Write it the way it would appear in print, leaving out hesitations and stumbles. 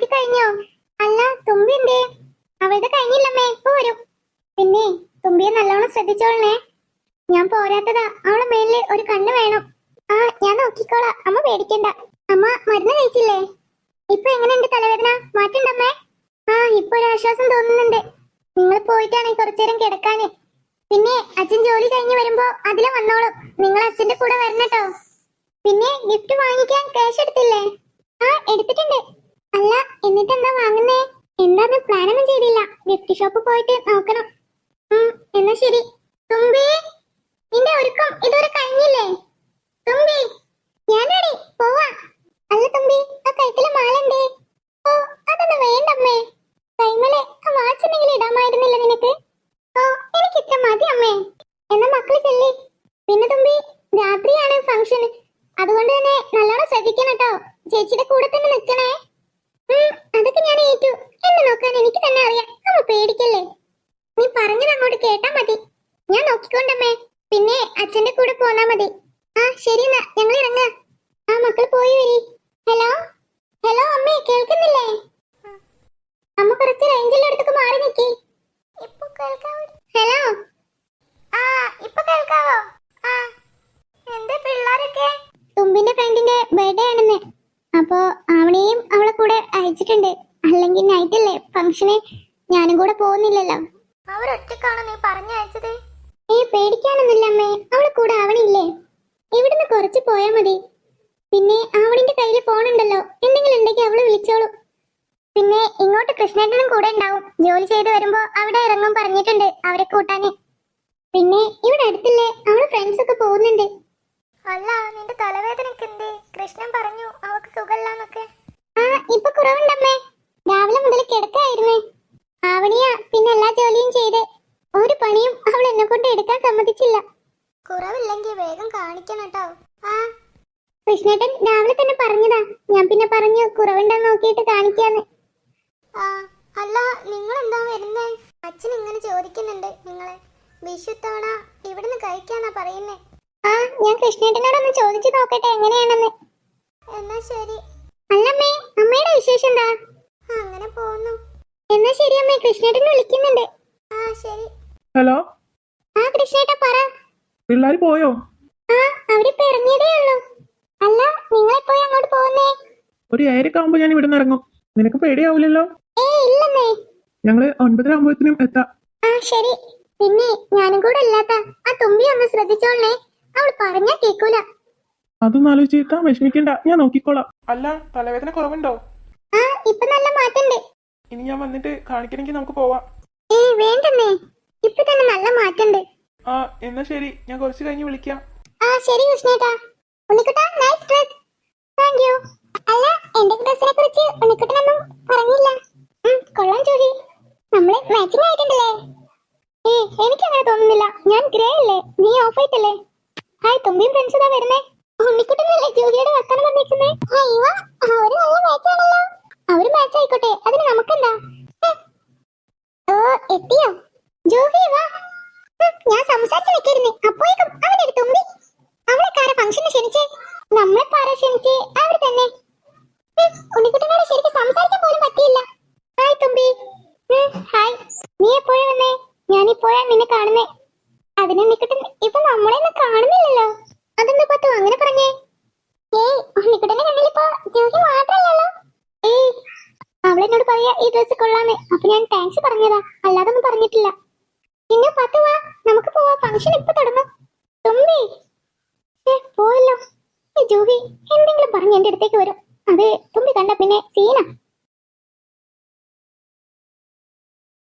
മാറ്റി കഴിഞ്ഞോ? അല്ല തുമ്പി എന്തേ? അവളുടെ കഴിഞ്ഞില്ലമ്മേ, ഇപ്പൊ വരും. പിന്നെ തുമ്പിയെ നല്ലോണം ശ്രദ്ധിച്ചോളണേ. ഞാൻ പോരാത്തതാ, അവളെ മേലില് ഒരു കണ്ണ് വേണം. ആ ഞാൻ നോക്കിക്കോളാം, അമ്മ പേടിക്കണ്ട. അമ്മ മരുന്ന് കഴിച്ചില്ലേ? ഇപ്പൊ എങ്ങനെയുണ്ട് തലവേദന? മാറ്റുണ്ടമ്മേ? ആ ഇപ്പൊ ഒരു ആശ്വാസം തോന്നുന്നുണ്ട്. നിങ്ങൾ പോയിട്ടാണ് കുറച്ചേരം കിടക്കാന്. പിന്നെ അച്ഛൻ ജോലി കഴിഞ്ഞ് വരുമ്പോ അതിലെ വന്നോളും. നിങ്ങൾ അച്ഛന്റെ കൂടെ വരണട്ടോ. പിന്നെ ഗിഫ്റ്റ് വാങ്ങിക്കാൻ ക്യാഷ് എടുത്തില്ലേ? ആ എടുത്തിട്ടുണ്ട്. അല്ല എന്നിട്ട് എന്താ വാങ്ങുന്നേ? എന്താന്ന് പ്ലാനൊന്നും ചെയ്തില്ല. ഗിഫ്റ്റ് ഷോപ്പ് പോയിട്ട് നോക്കണം. എന്നാ ശരി. തുമ്പി, നിന്റെ ഒരുക്കം ഇതുവരെ കഴിഞ്ഞില്ലേ? തുമ്പി, ഞാൻ റെഡി, പോവാ. അല്ല തുമ്പി, ആ കഴുത്തിലെ മാല എന്തേ? ഓ അതൊന്നും വേണ്ടമ്മേ. കൈമലെ ആ വാച്ചുണ്ടെങ്കിൽ ഇടാമായിരുന്നില്ല നിനക്ക്? ഓ എനിക്ക് ഇത്ര മതി അമ്മേ. എന്നാ മക്കള് ചെല്ലി. പിന്നെ തുമ്പി, രാത്രിയാണ് ഫംഗ്ഷൻ, അതുകൊണ്ട് തന്നെ നല്ലോണം ശ്രദ്ധിക്കണം കേട്ടോ. ചേച്ചിയുടെ കൂടെ തന്നെ നിൽക്കണേ. അതൊക്കെ ഞാൻ ഏറ്റു. എന്നെ നോക്കാൻ എനിക്ക് തന്നെ അറിയാം. അമ്മ പേടിക്കല്ലേ. നീ പറഞ്ഞത് അങ്ങോട്ട് കേട്ടാ മതി. ഞാൻ നോക്കിക്കൊണ്ടമ്മേ. പിന്നെ അച്ഛന്റെ കൂടെ പോന്നാ മതി. ആ ശരി എന്നാ, ഞങ്ങൾ ഇറങ്ങാ. ആ മക്കൾ പോയി വരി. ഹലോ ഹലോ അമ്മേ, കേൾക്കുന്നില്ലേ? അമ്മ കുറച്ച് റേഞ്ചിന്റെ അടുത്തേക്ക് മാറി നിൽക്കി. ഇപ്പൊ കേൾക്കാവോ? ഹലോ, ആ ഇപ്പൊ കേൾക്കാവോ? ആ എന്താ പിള്ളേരൊക്കെ? തുമ്പിന്റെ ഫ്രണ്ടിന്റെ ബർത്ത്ഡേ ആണെന്ന്. അപ്പോ അവനെയും അവളെ കൂടെ അയച്ചിട്ടുണ്ട്. അല്ലെങ്കിൽ നൈറ്റല്ലേ ഫംഗ്ഷന്, ഞാനും കൂടെ പോകുന്നില്ലല്ലോ. അവരൊറ്റക്കാണോ നീ പറഞ്ഞയച്ചത്? പേടിക്കാനൊന്നുമില്ല അമ്മേ, അവളെ കൂടെ ആവണില്ലേ. ഇവിടുന്ന് കുറച്ച് പോയാ മതി. പിന്നെ അവളിന്റെ കയ്യിൽ ഫോൺ ഉണ്ടല്ലോ, എന്തെങ്കിലും ഉണ്ടെങ്കിൽ അവള് വിളിച്ചോളൂ. പിന്നെ ഇങ്ങോട്ട് കൃഷ്ണേട്ടനും കൂടെ ഉണ്ടാവും. ജോലി ചെയ്ത് വരുമ്പോ അവിടെ ഇറങ്ങും പറഞ്ഞിട്ടുണ്ട് അവരെ കൂട്ടാന്. പിന്നെ ഇവിടെ അടുത്തില്ലേ അവള് ഫ്രണ്ട്സ് ഒക്കെ പോകുന്നുണ്ട്. അല്ല നിന്റെ തലവേദനക്ക് എന്തേ? കൃഷ്ണൻ പറഞ്ഞു അവക്ക് സുഖമില്ലാന്നൊക്കെ. ആ ഇപ്പൊ കുറവുണ്ടമ്മേ. രാവിലെ മുതൽ കിടക്കായിരുന്നു. ആവണിയാ പിന്നെ എല്ലാ ജോലിയും ചെയ്ത്. ഒരു പണിയും അവൾ എന്നെ കൊണ്ട് എടുക്കാൻ സമ്മതിച്ചില്ല. കുറവില്ലെങ്കിൽ വേഗം കാണിക്കണം കേട്ടോ. ആ കൃഷ്ണേട്ടൻ രാവിലെ തന്നെ പറഞ്ഞതാ. ഞാൻ പിന്നെ പറഞ്ഞു കുറവുണ്ടെന്ന് നോക്കിയിട്ട് കാണിക്കാന്ന്. ആ അല്ല നിങ്ങൾ എന്താ വരുന്നേ? അച്ഛൻ ഇങ്ങനെ ചോദിക്കുന്നുണ്ട് നിങ്ങളെ. വിഷു തവണ ഇവിടുന്ന് കഴിക്കാന്നാ പറയുന്നേ. ആ ഞാൻ കൃഷ്ണേട്ടനോടൊന്ന് ചോദിച്ചു നോക്കട്ടെ എങ്ങനെയാണെന്ന്. എന്നാ ശരി. അല്ലമ്മേ, അമ്മയുടെ വിശേഷം എന്താ? അങ്ങനെ പോകുന്നു. എന്നാ ശരി അമ്മേ, കൃഷ്ണേട്ടൻ വിളിക്കുന്നുണ്ട്. ആ ശരി. ഹലോ. ആ കൃഷ്ണേട്ട പറ. പിള്ളേര് പോയോ? ആ അവരിപ്പോ ഇറങ്ങിയതേ ഉള്ളൂ. അല്ല നിങ്ങളെപ്പോഴും അങ്ങോട്ട് പോകുന്നേ? ഒരു 7:00 ആവുമ്പോ ഞാൻ ഇവിടുന്ന് ഇറങ്ങും. നിനക്ക് പേടിയാവില്ലല്ലോ? ഇല്ലമ്മേ. ഞങ്ങള് 9:30 ആകുമ്പോഴത്തേനും എത്താം. ആ ശരി. പിന്നെ ഞാനും കൂടെ ഇല്ലാത്ത ആ തുമ്പി ഒന്ന് ശ്രദ്ധിച്ചോളേ. അവൾ പറഞ്ഞാ കേക്കൂല. അതൊന്നും ആലോചിച്ച് വിഷമിക്കണ്ട, ഞാൻ നോക്കിക്കോളാം. അല്ല തലവേദന കുറവുണ്ടോ? ആ ഇപ്പൊ നല്ല മാറ്റണ്ട്. ഇനി ഞാൻ വന്നിട്ട് കാണിക്കണമെങ്കിൽ നമുക്ക് പോവാം. വേണ്ടെന്നേ, ഇപ്പൊ തന്നെ നല്ല മാറ്റണ്ട്. ആ എന്നാ ശരി, ഞാൻ കുറച്ച് കഴിഞ്ഞ് വിളിക്കാം. ആ ശരി കൃഷ്ണേട്ടാ. ഉണ്ണിക്കുട്ടാ നൈസ് ഡ്രസ്. Thank you. അല്ല എന്റെ ഡ്രസ്സിനെ കുറിച്ച് ഉണ്ണിക്കുട്ടനൊന്നും പറഞ്ഞില്ല. കൊള്ളാം ജോലി, നമ്മള് മാച്ചിങ് ആയിട്ടുണ്ടല്ലേ. എനിക്ക് അങ്ങനെ തോന്നുന്നില്ല. ഞാൻ ഗ്രേ അല്ലേ, നീ ഓഫ് വൈറ്റ് അല്ലേ. ഹായ് തുമ്പിയും ഫ്രണ്ട്സ് ഇതാ വരുന്നേ. ഉണ്ണിക്കുട്ടനല്ലേ ജോലിയോട് വെക്കാൻ പറഞ്ഞിരിക്കുന്നേ. അവര് നല്ല മാച്ചാണല്ലോ. അവര് മാച്ച് ആയിക്കോട്ടെ, അതിന് നമുക്കെന്താ. ഓ എത്തിയോ ജോലി? വാ. ഞാൻ സംസാരിച്ചു നിൽക്കായിരുന്നു, അപ്പോഴേക്കും അവനൊരു തുമ്പി. അവളെക്കാരെ ഫംഗ്ഷന് ക്ഷണിച്ചേ? നമ്മളെ പാര ക്ഷണിച്ചേ? അവർ തന്നെ. ഉണ്ണിക്കുട്ടനോട് ശരിക്കും സംസാരിക്കാൻ പോലും പറ്റിയില്ല. ഹായ് തുമ്പി. ഹായ്. നീ എപ്പോഴാ വന്നേ? ഞാനിപ്പോഴാ നിന്നെ കാണുന്നേ. അതിന് ഉണ്ണിക്കുട്ടൻ ഇപ്പൊ നമ്മളെയൊന്നും കാണുന്നില്ലല്ലോ. അതെന്താ പത്തു അങ്ങനെ പറഞ്ഞേ? ഉണ്ണിക്കുട്ടന്റെ കണ്ണിലിപ്പോ ജോലി മാത്രല്ലല്ലോ. അവളെന്നോട് പറയാ ഈ ഡ്രസ് കൊള്ളാന്ന്. അപ്പൊ ഞാൻ താങ്ക്സ് പറഞ്ഞതാ, അല്ലാതൊന്നും പറഞ്ഞിട്ടില്ല. പിന്നെ പത്ത് വാ, നമുക്ക് പോവാ. ഫംഗ്ഷൻ ഇപ്പൊ തുടങ്ങും. തുമ്പി പോയല്ലോ. ജോഹി എന്തെങ്കിലും പറഞ്ഞ് എന്റെ അടുത്തേക്ക് വരും. അത് തുമ്പി കണ്ട പിന്നെ സീന.